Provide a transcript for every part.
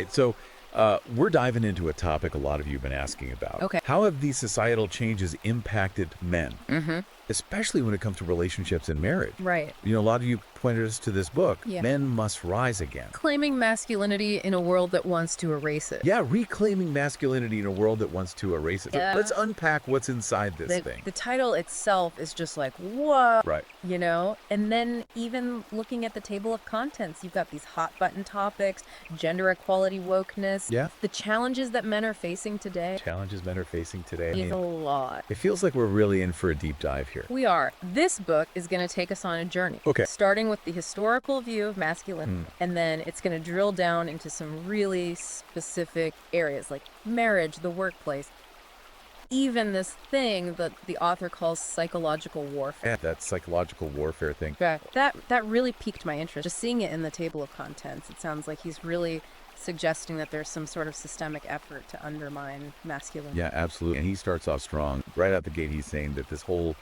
right. So we're diving into a topic a lot of you have been asking about. Okay. How have these societal changes impacted men? Especially when it comes to relationships and marriage. Right. You know, a lot of you pointed us to this book, Yeah. Men Must Rise Again. Claiming masculinity in a world that wants to erase it. Yeah, reclaiming masculinity in a world that wants to erase it. So Yeah. let's unpack what's inside this thing. The title itself is just like, what? Right. You know? And then even looking at the table of contents, you've got these hot button topics, gender equality, wokeness. Yeah. The challenges that men are facing today Challenges men are facing today. is a lot. It feels like we're really in for a deep dive here. We are. This book is going to take us on a journey. Okay. Starting with the historical view of masculinity, and then it's going to drill down into some really specific areas like marriage, the workplace, even this thing that the author calls psychological warfare. Yeah, that psychological warfare thing. That really piqued my interest. Just seeing it in the table of contents, it sounds like he's really suggesting that there's some sort of systemic effort to undermine masculinity. Yeah, absolutely. And he starts off strong. Right out the gate, he's saying that this whole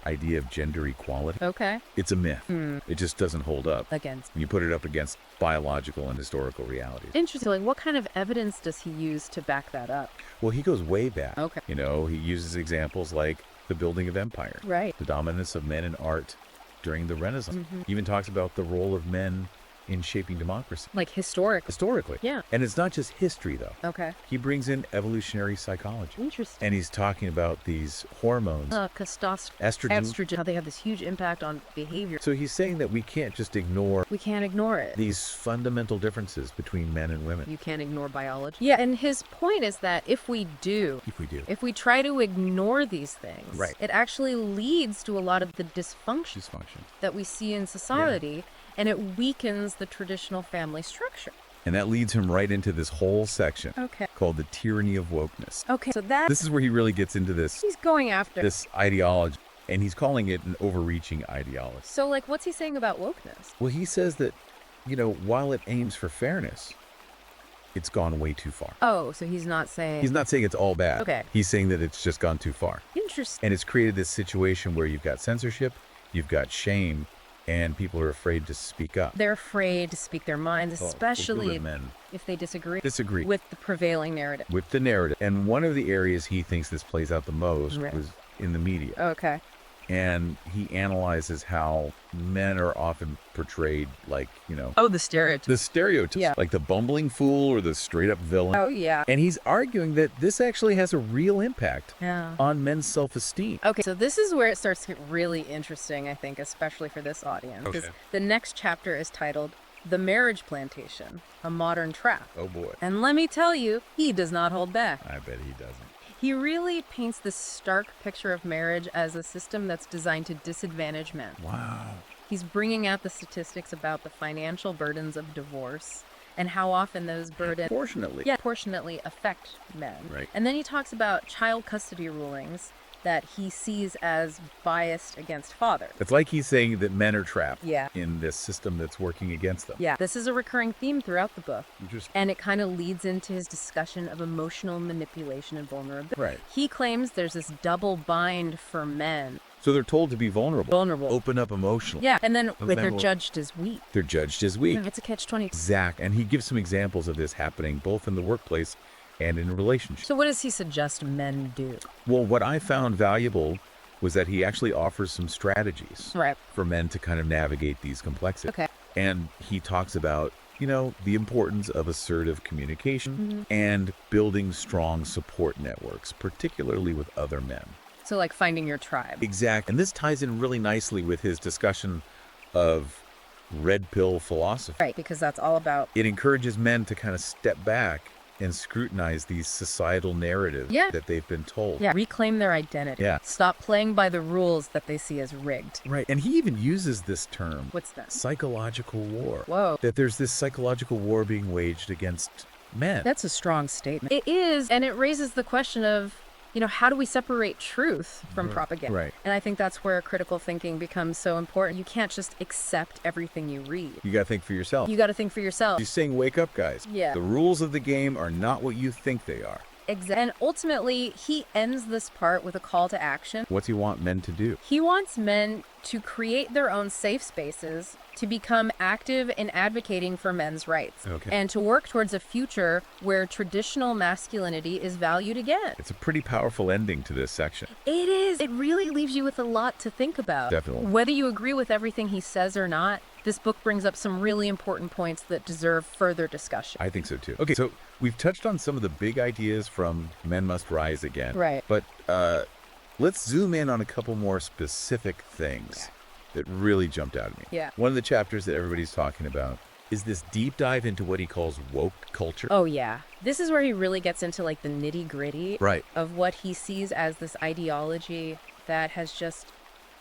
idea of gender equality, Okay. it's a myth. It just doesn't hold up. Against. When you put it up against biological and historical realities. Interesting. Like, what kind of evidence does he use to back that up? Well, he goes way back. Okay. You know, he uses examples like the building of empire, Right. the dominance of men in art during the Renaissance. He even talks about the role of men in shaping democracy. Like Historically. Yeah. And it's not just history, though. Okay. He brings in evolutionary psychology. Interesting. And he's talking about these hormones, Estrogen, how they have this huge impact on behavior. So he's saying that we can't just ignore We can't ignore it. these fundamental differences between men and women. You can't ignore biology. Yeah, and his point is that if we try to ignore these things, Right. it actually leads to a lot of the dysfunction that we see in society, and it weakens the traditional family structure. And that leads him right into this whole section Okay. called the tyranny of wokeness. Okay, so that This is where he really gets into this he's going after. ideology, and he's calling it an overreaching ideology. So, like, what's he saying about wokeness? Well, he says that, you know, while it aims for fairness, it's gone way too far. Oh, so he's not saying... He's not saying it's all bad. Okay. He's saying that it's just gone too far. Interesting. And it's created this situation where you've got censorship, you've got shame, and people are afraid to speak up. They're afraid to speak their minds, especially men if they disagree disagree with the prevailing narrative. with the narrative. And one of the areas he thinks this plays out the most Right. was in the media. Okay. And he analyzes how men are often portrayed like, you know, Oh, the stereotype. the stereotypes, Yeah. like the bumbling fool or the straight up villain. Oh, yeah. And he's arguing that this actually has a real impact Yeah. on men's self-esteem. Okay, so this is where it starts to get really interesting, I think, especially for this audience. 'Cause Okay. the next chapter is titled The Marriage Plantation, a Modern Trap. Oh boy. And let me tell you, he does not hold back. I bet he doesn't. He really paints this stark picture of marriage as a system that's designed to disadvantage men. Wow. He's bringing out the statistics about the financial burdens of divorce and how often those burdens proportionately affect men. Right. And then he talks about child custody rulings that he sees as biased against fathers. It's like he's saying that men are trapped Yeah. in this system that's working against them. Yeah, this is a recurring theme throughout the book. Interesting. And it kind of leads into his discussion of emotional manipulation and vulnerability. Right. He claims there's this double bind for men. So they're told to be vulnerable. Open up emotionally. Yeah, and then men they're will- judged as weak. They're judged as weak. Yeah, it's a catch-20. Exact. And he gives some examples of this happening both in the workplace and in relationships. So what does he suggest men do? Well, what I found valuable was that he actually offers some strategies Right. for men to kind of navigate these complexities. Okay. And he talks about, you know, the importance of assertive communication and building strong support networks, particularly with other men. So like finding your tribe. Exactly. And this ties in really nicely with his discussion of red pill philosophy. Right, because that's all about... It encourages men to kind of step back and scrutinize these societal narratives Yeah. that they've been told. Yeah, reclaim their identity. Yeah. Stop playing by the rules that they see as rigged. Right. And he even uses this term, What's that? psychological war. Whoa. That there's this psychological war being waged against men. That's a strong statement. It is, and it raises the question of, you know, how do we separate truth from propaganda? Right. And I think that's where critical thinking becomes so important. You can't just accept everything you read. You got to think for yourself. You got to think for yourself. He's saying, wake up, guys. Yeah. The rules of the game are not what you think they are. And ultimately, he ends this part with a call to action. What's he want men to do? He wants men to create their own safe spaces, to become active in advocating for men's rights, and to work towards a future where traditional masculinity is valued again. It's a pretty powerful ending to this section. It is. It really leaves you with a lot to think about. Definitely. Whether you agree with everything he says or not, this book brings up some really important points that deserve further discussion. I think so too. Okay, so we've touched on some of the big ideas from Men Must Rise Again. Right. But let's zoom in on a couple more specific things that really jumped out at me. Yeah. One of the chapters that everybody's talking about is this deep dive into what he calls woke culture. Oh, yeah. This is where he really gets into like the nitty gritty of what he sees as this ideology that has just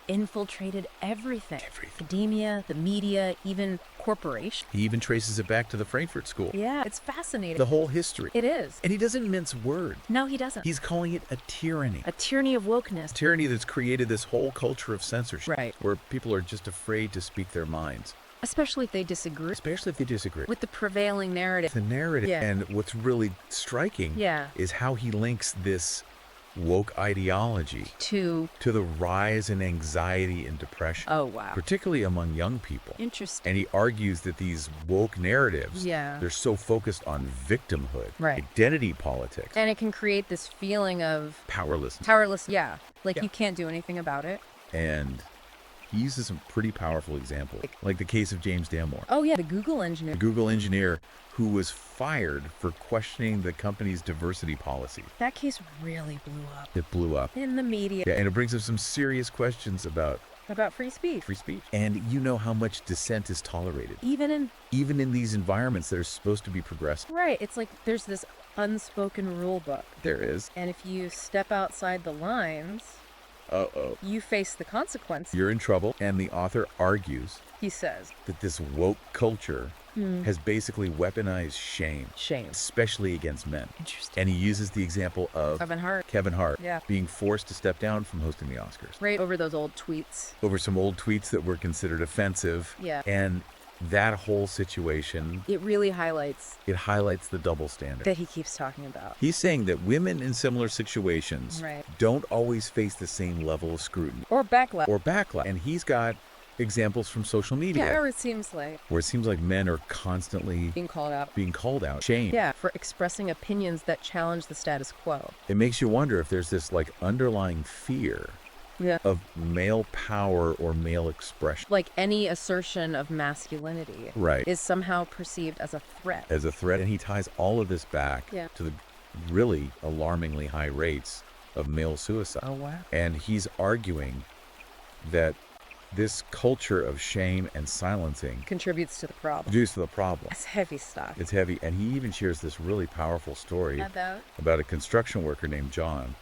infiltrated everything. Academia, the media, even corporations. He even traces it back to the Frankfurt School. Yeah, it's fascinating. The whole history. It is. And he doesn't mince words. No, he doesn't. He's calling it a tyranny. A tyranny of wokeness. Tyranny that's created this whole culture of censorship. Right. Where people are just afraid to speak their minds. Especially if they disagree. Especially if they disagree. With the prevailing narrative. The narrative. Yeah. And what's really striking is how he links this woke ideology to the rise in anxiety and depression. Oh, wow. Particularly among young people. Interesting. And he argues that these woke narratives, they're so focused on victimhood, identity politics. And it can create this feeling of powerlessness. Yeah. Like you can't do anything about it. And he uses some pretty powerful examples, like the case of James Damore. Oh, yeah, the Google engineer. The Google engineer who was fired for questioning the company's diversity policy. That case really blew up. It blew up. In the media. Yeah, and it brings up some serious questions about free speech. Free speech. And you know how much dissent is tolerated. Even in these environments that are supposed to be progressive. Right. It's like there's this unspoken rule book. There is. And if you step outside the lines, you face the consequences. You're in trouble. And the author argues, he says, that this woke culture has basically weaponized shame. Especially against men. Interesting. And he uses the example of Kevin Hart being forced to step down from hosting the Oscars. Right, over those old tweets. Over some old tweets that were considered offensive. Yeah. And that whole situation, it really highlights the double standard that he keeps talking about. He's saying that women in similar situations don't always face the same level of scrutiny or backlash. And he's got examples from social media where it seems like men are constantly being called out, shamed for expressing opinions that challenge the status quo. It makes you wonder if there's this like underlying fear of male power or male expression. Like any assertion of masculinity is somehow perceived as a threat. And he ties all of this back to the really alarmingly high rates of male suicide. Oh, wow. And he's arguing that this culture of shame and silencing contributes to the problem. It's heavy stuff. It's heavy. And he even shares this really powerful story about a construction worker named John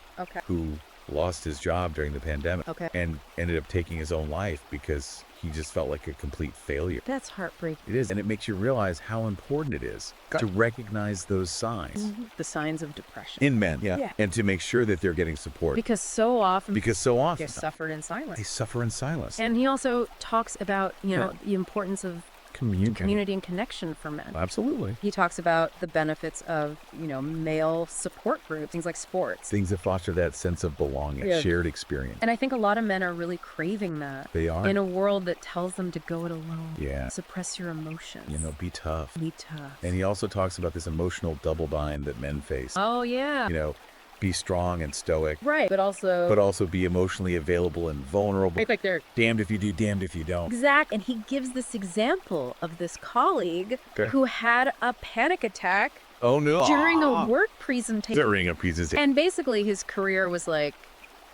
who lost his job during the pandemic and ended up taking his own life because he just felt like a complete failure. That's heartbreaking. It is. And it makes you realize how important it is to recognize those signs. The signs of depression. In men, and to make sure that they're getting support. Because so often they suffer in silence. And And he also talks about, the importance of community and connection for men. Absolutely. He talks about the benefits of, male support groups, things like sports. Things that foster that sense of belonging, shared experience. And I think a lot of men are really craving that. They are. In a world that tells them to go it alone. Yeah. Suppress your emotions. Be tough. Be tough. And he also talks about this emotional double bind that men face. Oh, yeah. Be strong and stoic. Right, but also be emotionally available and vulnerable. Like they're damned if you do, damned if you don't. Exactly. And he gives this example of this colleague who had a panic attack during a work presentation. And basically his career was like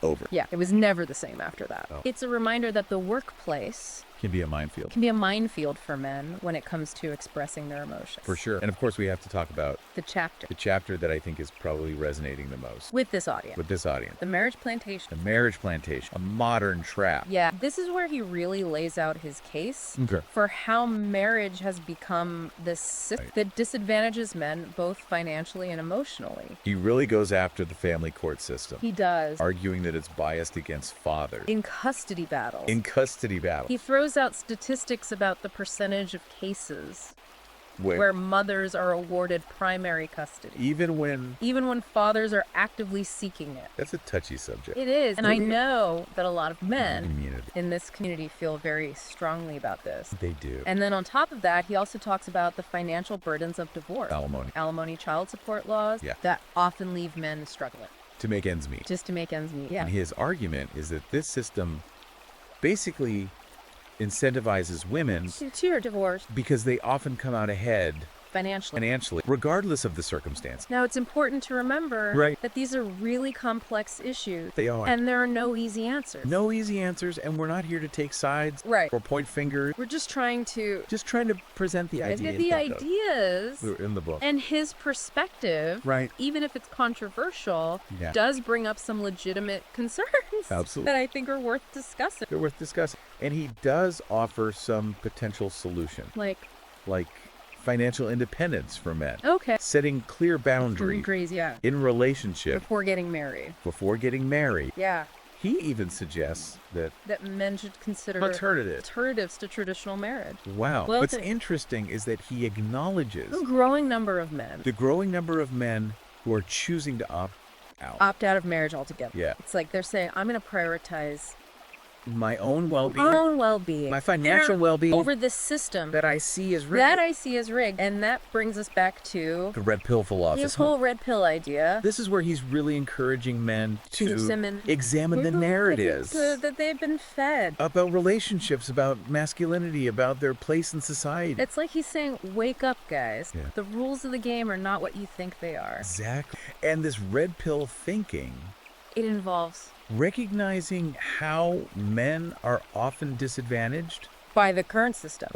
over. Yeah, it was never the same after that. It's a reminder that the workplace can be a minefield for men when it comes to expressing their emotions. For sure. And of course we have to talk about the chapter that I think is probably resonating the most with this audience. The marriage plantation. A modern trap. Yeah, this is where he really lays out his case for how marriage has become this system that disadvantages men both financially and emotionally. He really goes after the family court system. He does. Arguing that it's biased against fathers. In custody battles. He throws out statistics about the percentage of cases where mothers are awarded primary custody. Even when fathers are actively seeking it. That's a touchy subject. It is. And I know that a lot of men in this community feel very strongly about this. They do. And then on top of that, he also talks about the financial burdens of divorce. Alimony child support laws that often leave men struggling. To make ends meet. Just to make ends meet, yeah. And his argument is that this system basically incentivizes women to divorce because they often come out ahead financially, regardless of the circumstance. Now, it's important to remember that these are really complex issues. They are. And there are no easy answers. No easy answers, and we're not here to take sides or point fingers. We're just trying to present the ideas. The ideas in the book. And his perspective, even if it's controversial, does bring up some legitimate concerns that I think are worth discussing. They're worth discussing. And he does offer some potential solution. Like financial independence for men. Okay. Setting clear boundaries in relationship. Before getting married. Yeah. He even suggests that men should consider alternatives to traditional marriage. Wow. What's interesting is that he acknowledges the growing number of men who are choosing to opt out of marriage altogether. Yeah. It's like they're saying, I'm going to prioritize my own well-being, my financial well-being over this system that I see as rigged. And that brings us back to the red pill philosophy. This whole red pill idea. This is where he's really encouraging men to examine the narratives that they've been fed about relationships, about masculinity, about their place in society. It's like he's saying, wake up, guys. Yeah. The rules of the game are not what you think they are. Exactly. And this red pill thinking, it involves recognizing how men are often disadvantaged by the current system.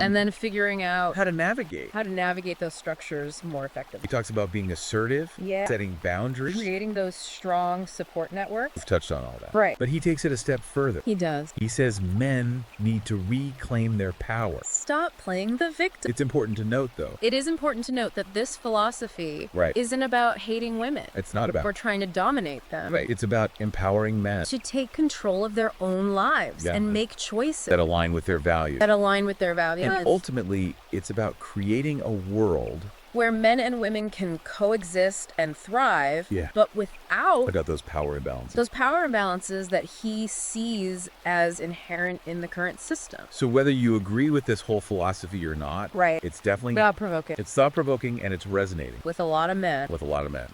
And then figuring out how to navigate those structures more effectively. He talks about being assertive, setting boundaries, creating those strong support networks. We've touched on all that. Right. But he takes it a step further. He does. He says men need to reclaim their power. Stop playing the victim. It's important to note, though. It is important to note that this philosophy isn't about hating women. It's not about. Or trying to dominate them. Right. It's about empowering men to take control of their own lives and make choices that align with their values. And ultimately, it's about creating a world where men and women can coexist and thrive, but without those power imbalances. Those power imbalances that he sees as inherent in the current system. So whether you agree with this whole philosophy or not, it's definitely thought-provoking. It's thought-provoking and it's resonating. With a lot of men.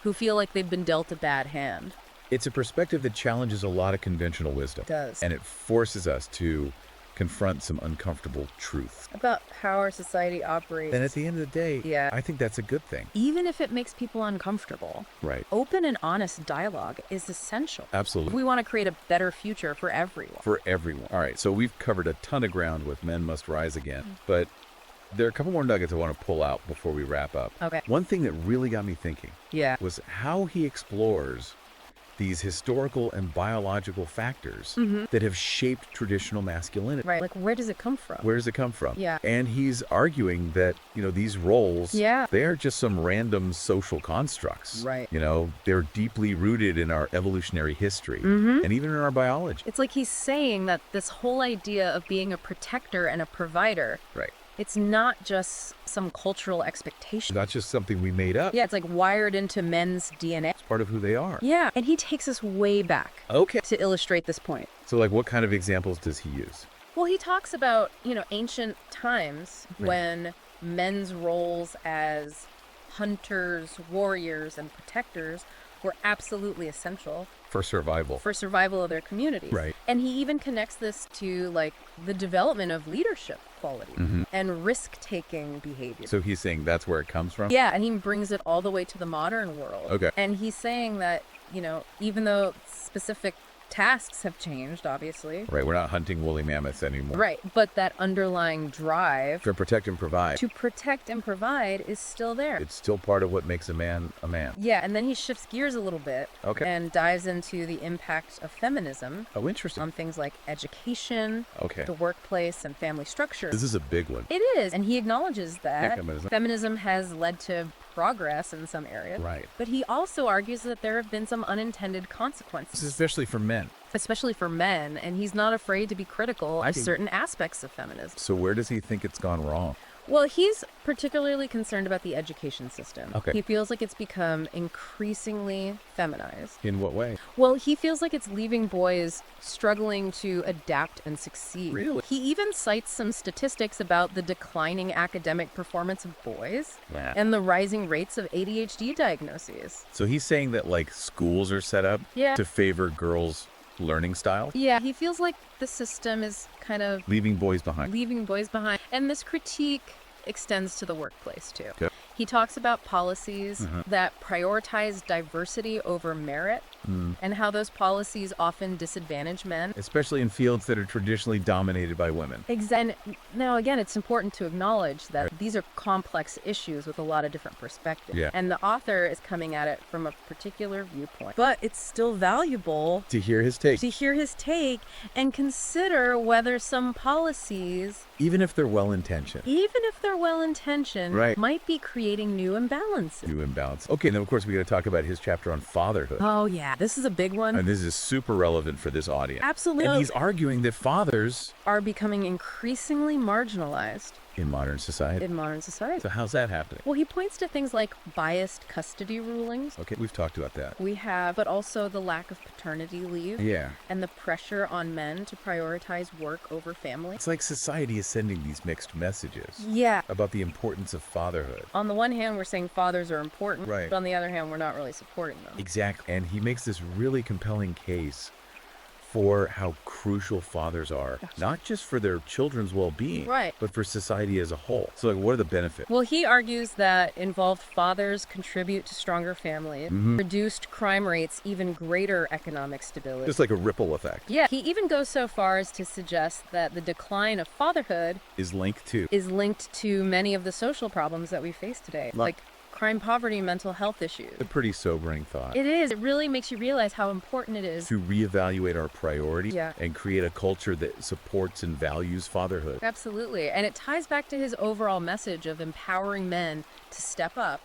Who feel like they've been dealt a bad hand. It's a perspective that challenges a lot of conventional wisdom. It does. And it forces us to confront some uncomfortable truths about how our society operates. And at the end of the day, I think that's a good thing. Even if it makes people uncomfortable. Right. Open and honest dialogue is essential. Absolutely. If we want to create a better future for everyone. All right, so we've covered a ton of ground with Men Must Rise Again, but there are a couple more nuggets I want to pull out before we wrap up. Okay. One thing that really got me thinking was how he explores these historical and biological factors that have shaped traditional masculinity. Right. Like, where does it come from? Yeah. And he's arguing that, these roles, they are just some random social constructs. Right. They're deeply rooted in our evolutionary history and even in our biology. It's like he's saying that this whole idea of being a protector and a provider. Right. It's not just some cultural expectation. Not just something we made up. Yeah, it's like wired into men's DNA. It's part of who they are. Yeah, and he takes us way back. Okay. To illustrate this point. So, what kind of examples does he use? Well, he talks about, ancient times when men's roles as hunters, warriors, and protectors were absolutely essential. For survival of their communities. Right. And he even connects this to, the development of leadership quality and risk-taking behavior. So he's saying that's where it comes from? Yeah, and he brings it all the way to the modern world. Okay. And he's saying that, even though specific tasks have changed, obviously. Right, we're not hunting woolly mammoths anymore. Right, but that underlying drive to protect and provide is still there. It's still part of what makes a man a man. Yeah, and then he shifts gears a little bit and dives into the impact of feminism. Oh, interesting. On things like education, the workplace, and family structure. This is a big one. It is, and he acknowledges that feminism has led to progress in some areas. Right. But he also argues that there have been some unintended consequences. Especially for men, and he's not afraid to be critical of certain aspects of feminism. So where does he think it's gone wrong? Well, he's particularly concerned about the education system. Okay. He feels like it's become increasingly feminized. In what way? Well, he feels like it's leaving boys struggling to adapt and succeed. Really? He even cites some statistics about the declining academic performance of boys and the rising rates of ADHD diagnoses. So he's saying that, like, schools are set up to favor girls' learning style? Yeah, he feels like the system is kind of Leaving boys behind. And this critique extends to the workplace, too. Okay. He talks about policies that prioritize diversity over merit and how those policies often disadvantage men. Especially in fields that are traditionally dominated by women. And now, again, it's important to acknowledge that these are complex issues with a lot of different perspectives. Yeah. And the author is coming at it from a particular viewpoint. But it's still valuable To hear his take. and consider whether some policies, Even if they're well-intentioned. Right. might be creating new imbalances. New imbalance. Okay, and then of course we got to talk about his chapter on fatherhood. Oh, yeah. This is a big one. And this is super relevant for this audience. Absolutely. And he's arguing that fathers Are becoming increasingly marginalized in modern society. in modern society. So how's that happening? Well, he points to things like biased custody rulings. Okay, we've talked about that. We have, but also the lack of paternity leave Yeah. and the pressure on men to prioritize work over family. It's like society is sending these mixed messages Yeah. about the importance of fatherhood. On the one hand, we're saying fathers are important, Right. but on the other hand, we're not really supporting them. Exactly. And he makes this really compelling case for how crucial fathers are, not just for their children's well-being, Right. but for society as a whole. So, like, what are the benefits? Well, he argues that involved fathers contribute to stronger families, reduced crime rates, even greater economic stability. Just like a ripple effect Yeah, he even goes so far as to suggest that the decline of fatherhood is linked to. is linked to many of the social problems that we face today, like crime, poverty, mental health issues. A pretty sobering thought. It is. It really makes you realize how important it is. To reevaluate our priorities Yeah. and create a culture that supports and values fatherhood. Absolutely. And it ties back to his overall message of empowering men to step up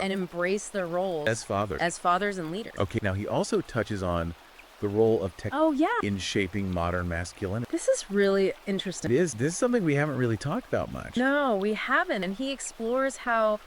and embrace their roles as fathers and leaders. Okay, now he also touches on the role of tech Oh, yeah. in shaping modern masculinity. This is really interesting. This is something we haven't really talked about much. No, we haven't. And he explores how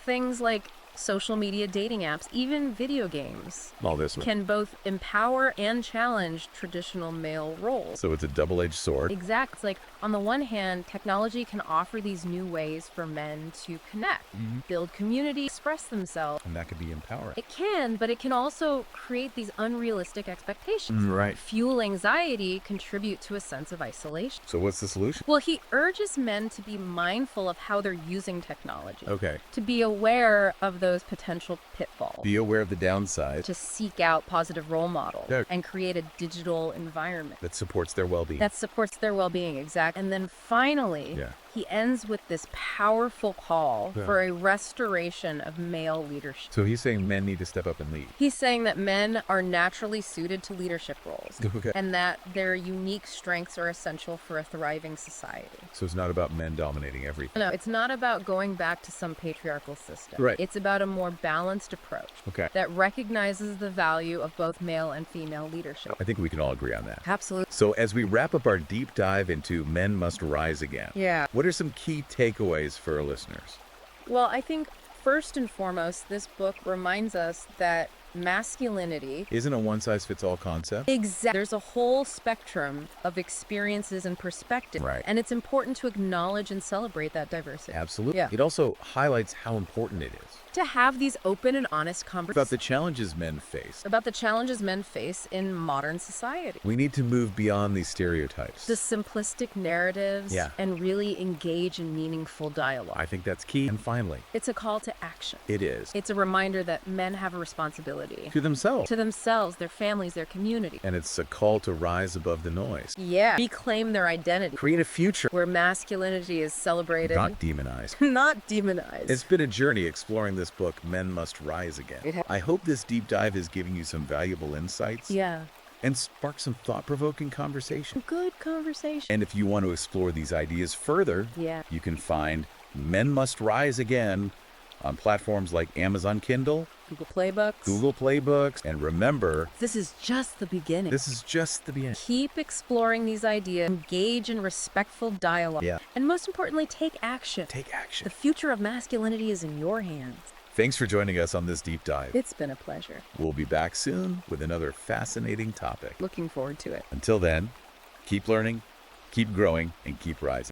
things like social media dating apps, even video games, All this one. can both empower and challenge traditional male roles. So it's a double-edged sword. Exactly. It's like, on the one hand, technology can offer these new ways for men to connect, build community, express themselves. And that could be empowering. It can, but it can also create these unrealistic expectations. Right. Fuel anxiety, contribute to a sense of isolation. So what's the solution? Well, he urges men to be mindful of how they're using technology. Okay. To be aware of those potential pitfalls. Be aware of the downside To seek out positive role models Yeah. and create a digital environment that supports their well-being. that supports their well-being. Exactly. And then finally, Yeah. he ends with this powerful call Yeah. for a restoration of male leadership. So he's saying men need to step up and lead. He's saying that men are naturally suited to leadership roles Okay. and that their unique strengths are essential for a thriving society. So it's not about men dominating everything. No, it's not about going back to some patriarchal system. Right. It's about a more balanced approach Okay. that recognizes the value of both male and female leadership. I think we can all agree on that. Absolutely. So as we wrap up our deep dive into Men Must Rise Again, Yeah. what are some key takeaways for our listeners? Well, I think first and foremost, this book reminds us that masculinity Isn't a one-size-fits-all concept? There's a whole spectrum of experiences and perspectives. Right. And it's important to acknowledge and celebrate that diversity. Absolutely. Yeah. It also highlights how important it is To have these open and honest about conversations the challenges men face. about the challenges men face in modern society. We need to move beyond these stereotypes. The simplistic narratives Yeah. and really engage in meaningful dialogue. I think that's key. And finally, It's a call to action. it is It's a reminder that men have a responsibility to themselves. to themselves, their families, their community. And it's a call to rise above the noise. Yeah. Reclaim their identity, Create a future, where masculinity is celebrated, not demonized. not demonized. It's been a journey exploring this book, Men Must Rise Again. I hope this deep dive is giving you some valuable insights Yeah. and spark some thought-provoking conversation. Good conversation. And if you want to explore these ideas further, Yeah. you can find Men Must Rise Again on platforms like Amazon Kindle, Google Playbooks. And remember, this is just the beginning. Keep exploring these ideas, engage in respectful dialogue, and most importantly, take action. The future of masculinity is in your hands. Thanks for joining us on this deep dive. It's been a pleasure. We'll be back soon with another fascinating topic. Looking forward to it. Until then, keep learning, keep growing, and keep rising.